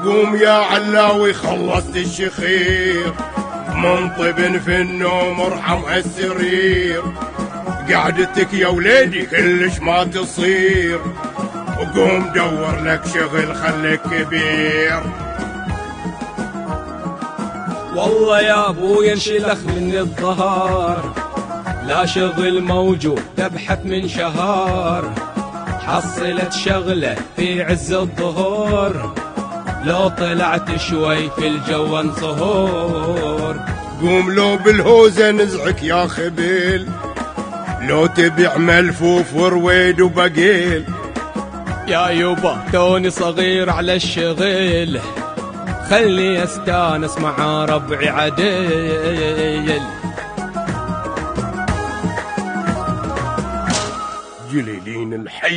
قوم يا علاوي خلصت الشخير، منطب في النوم ارحم هالسرير، قعدتك يا وليدي كلش ما تصير، وقوم دور لك شغل خليك كبير. والله يا ابوي انشلخ من الظهر، لا شغل موجود تبحث من شهر، حصلت شغلة في عز الظهور، لو طلعت شوي في الجو انصهور. قوم لو بالهوزة نزعك يا خبيل، لو تبيع ملفوف ورويد وبقيل. يا يوبا توني صغير على الشغل، خلي استانس مع ربعي عديل. جليلين الحي